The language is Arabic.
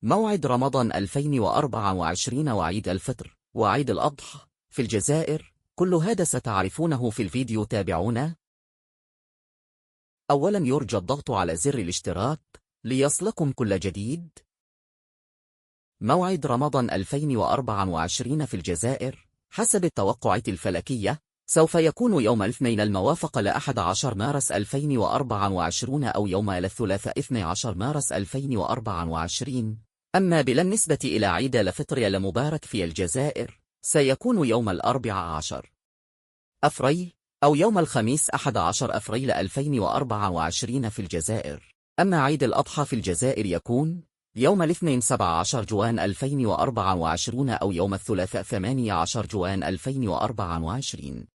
موعد رمضان 2024 وعيد الفطر وعيد الأضحى في الجزائر، كل هذا ستعرفونه في الفيديو. تابعونا. أولا يرجى الضغط على زر الاشتراك ليصلكم كل جديد. موعد رمضان 2024 في الجزائر حسب التوقعات الفلكية سوف يكون يوم الاثنين الموافق ل11 مارس 2024 أو يوم الثلاثاء 12 مارس 2024. أما بالنسبة إلى عيد الفطر المبارك في الجزائر سيكون يوم الأربعاء 10 أفريل أو يوم الخميس 11 أفريل 2024 في الجزائر. أما عيد الأضحى في الجزائر يكون يوم الاثنين 17 جوان 2024 أو يوم الثلاثاء 18 جوان 2024.